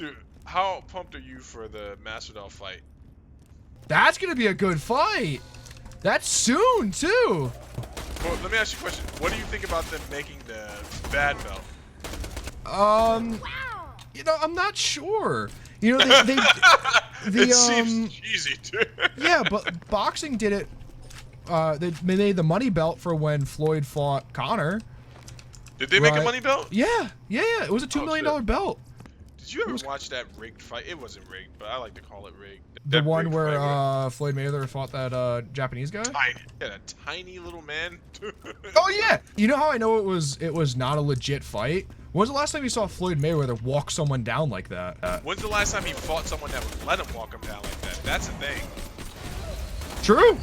Dude, how pumped are you for the Masvidal fight? That's gonna be a good fight. That's soon too. Well, let me ask you a question. What do you think about them making the bad belt? You know, I'm not sure. You know, they it seems cheesy, dude. Yeah, but boxing did it. They made the money belt for when Floyd fought Conor. Did they make a money belt? Yeah. It was a $2 million belt. Did you ever watch that rigged fight? It wasn't rigged, but I like to call it rigged. The one where Floyd Mayweather fought that Japanese guy? A tiny little man. Oh yeah. You know how I know it was not a legit fight? When's the last time you saw Floyd Mayweather walk someone down like that? When's the last time he fought someone that would let him walk him down like that? That's the thing. True.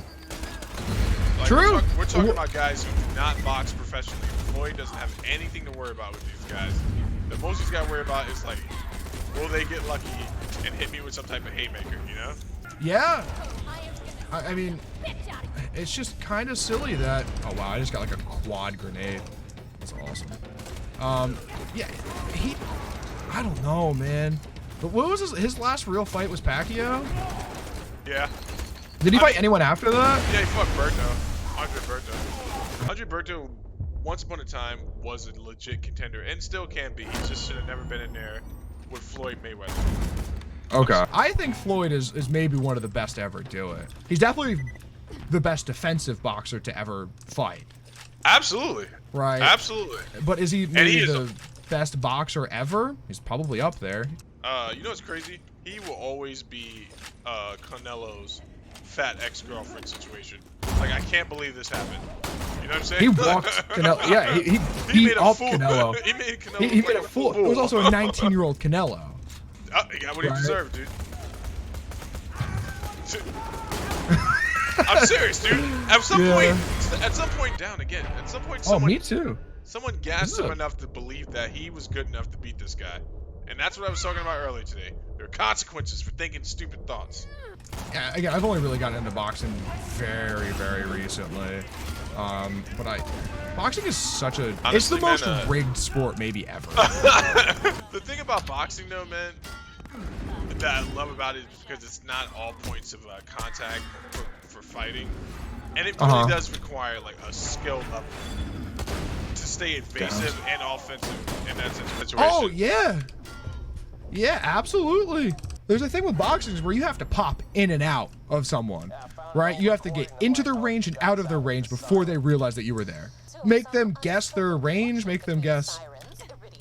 Like, True. We're talking about guys who do not box professionally. Floyd doesn't have anything to worry about with these guys. The most he's got to worry about is like, will they get lucky and hit me with some type of haymaker, you know? Yeah. I mean, it's just kind of silly that. Oh wow, I just got like a quad grenade. That's awesome. Yeah, I don't know, man. But what was his last real fight was Pacquiao? Yeah. Did he fight anyone after that? Yeah, he fought Berto. Andre Berto, once upon a time, was a legit contender and still can be. He just should have never been in there with Floyd Mayweather. Okay. I think Floyd is maybe one of the best to ever do it. He's definitely the best defensive boxer to ever fight. Absolutely. Right. Absolutely. But is he maybe the best boxer ever? He's probably up there. You know what's crazy? He will always be Canelo's fat ex-girlfriend situation. Like, I can't believe this happened. You know what I'm saying? He walked Canelo. Yeah, he beat up Canelo. He made Canelo. He made a fool. It was also a 19-year-old Canelo. He got what he deserved, dude. I'm serious, dude. At some point, down again. At some point, someone, me too. Someone gassed him enough to believe that he was good enough to beat this guy. And that's what I was talking about earlier today. There are consequences for thinking stupid thoughts. Yeah, again, I've only really gotten into boxing very, very recently. But boxing is such a, honestly, it's the most rigged sport maybe ever. The thing about boxing though, man, that I love about it is because it's not all points of contact for fighting. And it really does require like a skill level to stay evasive and offensive in that situation. Oh, yeah. Yeah, absolutely. There's a thing with boxing where you have to pop in and out of someone, right? You have to get into their range and out of their range before they realize that you were there. Make them guess their range, make them guess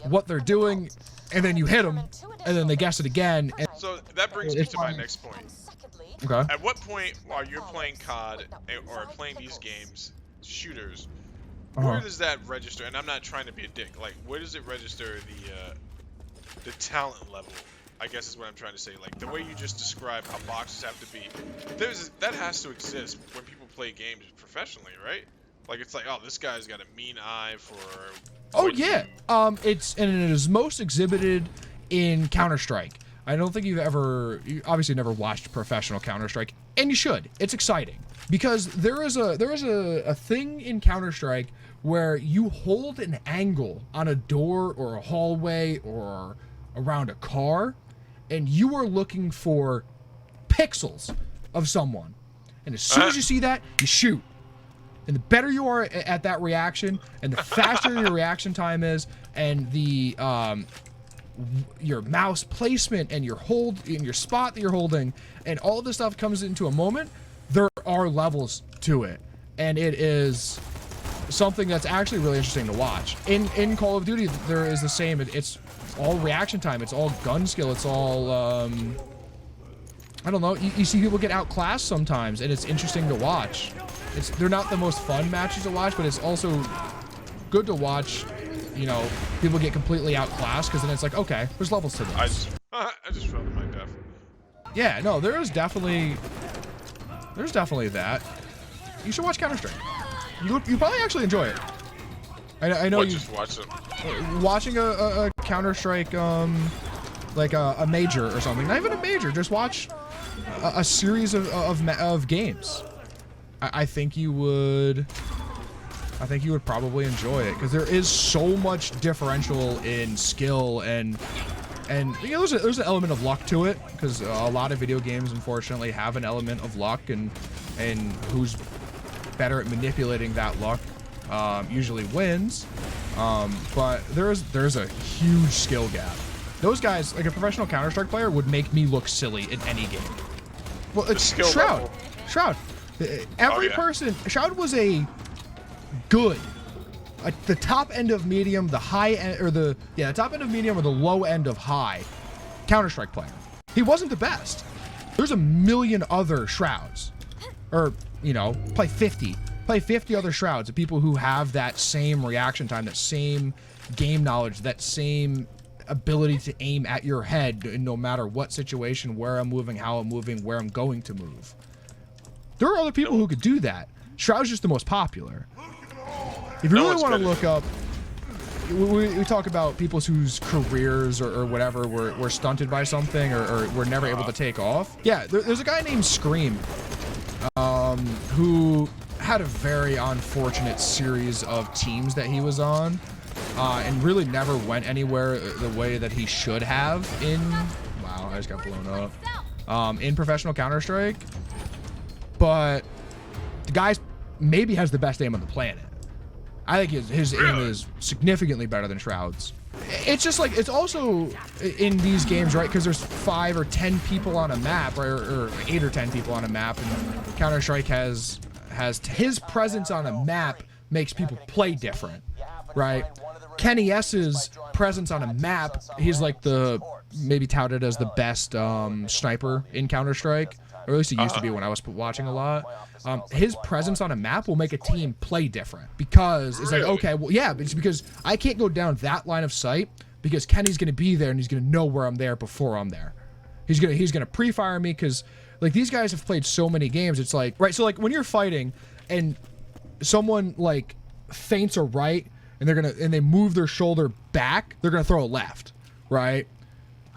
what they're doing, and then you hit them, and then they guess it again. And so that brings me to my next point. Okay. At what point while you're playing COD or playing these games, shooters, where does that register? And I'm not trying to be a dick. Like, where does it register the talent level? I guess is what I'm trying to say. Like the way you just described how boxers have to be, that has to exist when people play games professionally, right? Like it's like, oh, this guy's got a mean eye for. Oh yeah, it is most exhibited in Counter-Strike. I don't think you obviously never watched professional Counter-Strike, and you should. It's exciting because there is a thing in Counter-Strike where you hold an angle on a door or a hallway or around a car, and you are looking for pixels of someone. And as soon as you see that, you shoot. And the better you are at that reaction, and the faster your reaction time is, and the your mouse placement and your hold in your spot that you're holding, and all of this stuff comes into a moment, there are levels to it. And it is something that's actually really interesting to watch. In Call of Duty, there is the same. It's all reaction time. It's all gun skill. It's all, I don't know. You see people get outclassed sometimes, and it's interesting to watch. They're not the most fun matches to watch, but it's also good to watch, you know, people get completely outclassed, because then it's like, okay, there's levels to this. I just fell to my death. Yeah, no, there's definitely that. You should watch Counter-Strike. You probably actually enjoy it. I know you just watch it. Watching a Counter-Strike, like a major or something. Not even a major. Just watch a series of games. I think you would probably enjoy it, because there is so much differential in skill and And you know, there's an element of luck to it, because a lot of video games unfortunately have an element of luck, and who's better at manipulating that luck usually wins. But there's a huge skill gap. Those guys, like a professional Counter-Strike player, would make me look silly in any game. Well, it's Shroud. Shroud. Every person. Shroud was a good, the top end of medium, the high end, or the top end of medium or the low end of high Counter-Strike player. He wasn't the best. There's a million other Shrouds, or you know, probably 50 other Shrouds of people who have that same reaction time, that same game knowledge, that same ability to aim at your head no matter what situation, where I'm moving, how I'm moving, where I'm going to move. There are other people who could do that. Shroud's just the most popular. If you really want to look up, we talk about people whose careers or whatever were stunted by something, or were never able to take off. Yeah, there's a guy named Scream who had a very unfortunate series of teams that he was on, and really never went anywhere the way that he should have in, wow, I just got blown up, in professional Counter-Strike. But the guy maybe has the best aim on the planet. I think his aim is significantly better than Shroud's. It's just like, it's also in these games, right? Because there's 5 or 10 people on a map, or 8 or 10 people on a map, and Counter-Strike has his presence on a map makes people play different, right? Kenny S's presence on a map, he's like maybe touted as the best sniper in Counter-Strike, or at least he used to be when I was watching a lot. His presence on a map will make a team play different, because it's like, okay, well, yeah, it's because I can't go down that line of sight because Kenny's going to be there and he's going to know where I'm there before I'm there. He's going to pre-fire me, because like these guys have played so many games. It's like, right, so like when you're fighting and someone like feints a right and they move their shoulder back, they're going to throw a left, right?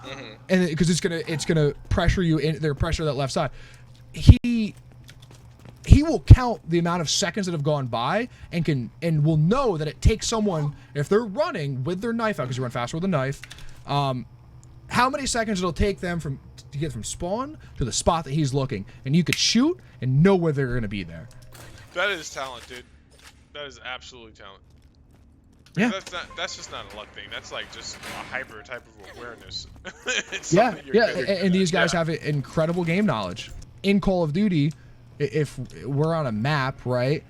Mm-hmm. And because it's gonna pressure you in, they're pressure that left side. He will count the amount of seconds that have gone by and will know that it takes someone, if they're running with their knife out, because you run faster with a knife, how many seconds it'll take them to get from spawn to the spot that he's looking, and you could shoot and know where they're gonna be there. That is talent, dude. That is absolutely talent. Yeah. That's just not a luck thing. That's like just a hyper type of awareness. And these guys have incredible game knowledge. In Call of Duty, if we're on a map, right?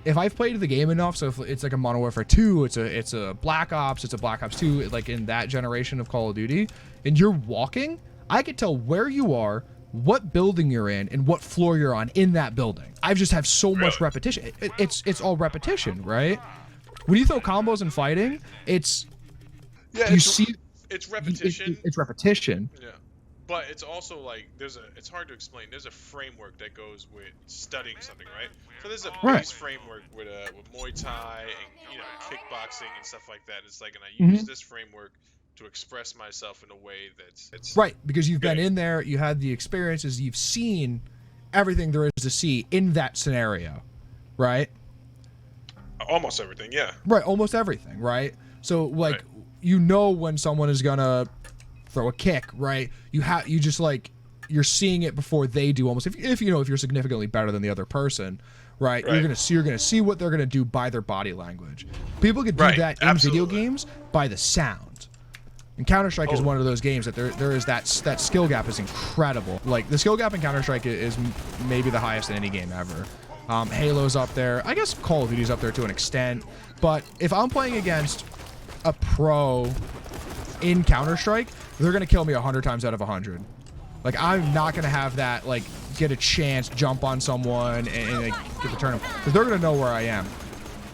If I've played the game enough, so if it's like a Modern Warfare 2, it's a Black Ops, it's a Black Ops 2, like in that generation of Call of Duty, and you're walking, I could tell where you are, what building you're in, and what floor you're on in that building. I've just have so much repetition. It's all repetition, right? When you throw combos and fighting, it's repetition. It's repetition. Yeah, but it's also like it's hard to explain. There's a framework that goes with studying something, right? So there's a base framework with Muay Thai and kickboxing and stuff like that. It's like, and I use this framework to express myself in a way that's right, because you've been in there, you had the experiences, you've seen everything there is to see in that scenario, right? Almost everything, yeah. Right, almost everything, right? So like, you know when someone is gonna throw a kick, right? You just like, you're seeing it before they do, almost. If you're significantly better than the other person, right? You're gonna see what they're gonna do by their body language. People could do that in video games by the sound. And Counter-Strike is one of those games that there is that skill gap is incredible. Like the skill gap in Counter-Strike is maybe the highest in any game ever. Halo's up there. I guess Call of Duty's up there to an extent. But if I'm playing against a pro in Counter-Strike, they're going to kill me 100 times out of 100. Like, I'm not going to have that, like, get a chance, jump on someone, and like, get the turn. Because they're going to know where I am.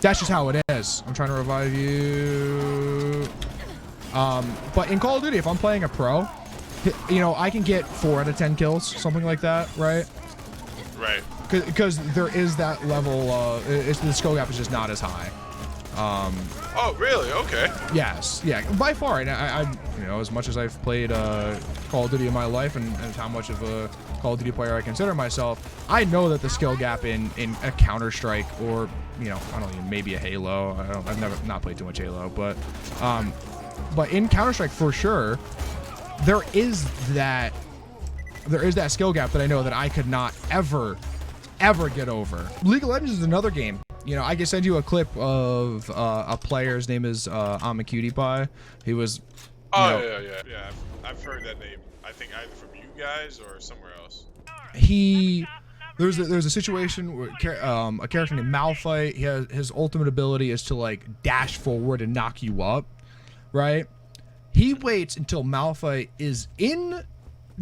That's just how it is. I'm trying to revive you. But in Call of Duty, if I'm playing a pro, I can get 4 out of 10 kills, something like that, right? Right. Because there is that level, the skill gap is just not as high. Oh, really? Okay. Yes. Yeah. By far. And I as much as I've played Call of Duty in my life, and how much of a Call of Duty player I consider myself, I know that the skill gap in a Counter-Strike, or I don't know, maybe a Halo. I've never not played too much Halo, but in Counter-Strike for sure, there is that skill gap that I know that I could not ever get over. League of Legends is another game. You know, I can send you a clip of a player. His name is AmaCutiePie. He was. Yeah. I've heard that name. I think either from you guys or somewhere else. There's a situation where a character named Malphite. His ultimate ability is to like dash forward and knock you up, right? He waits until Malphite is in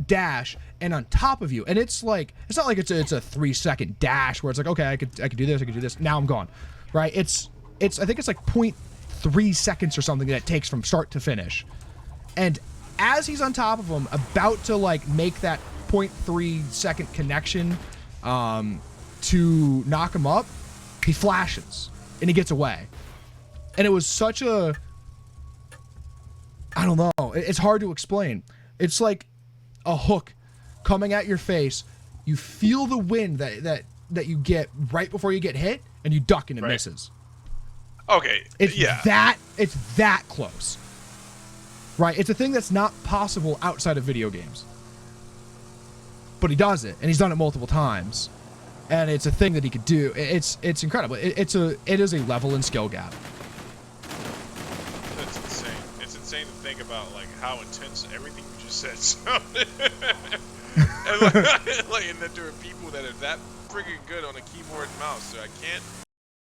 dash and on top of you, and it's not like it's a 3-second dash where it's like, okay, I could do this, now I'm gone, right? It's I think it's like 0.3 seconds or something that it takes from start to finish, and as he's on top of him, about to like make that 0.3 second connection to knock him up, he flashes and he gets away. And it was such a, I don't know, it's hard to explain. It's like a hook coming at your face. You feel the wind that you get right before you get hit, and you duck and it misses. Okay. It's that close. Right? It's a thing that's not possible outside of video games. But he does it, and he's done it multiple times. And it's a thing that he could do. It's incredible. It is a level and skill gap. That's insane. It's insane to think about like how intense everything you just said sounded. and that there are people that are that freaking good on a keyboard and mouse, so I can't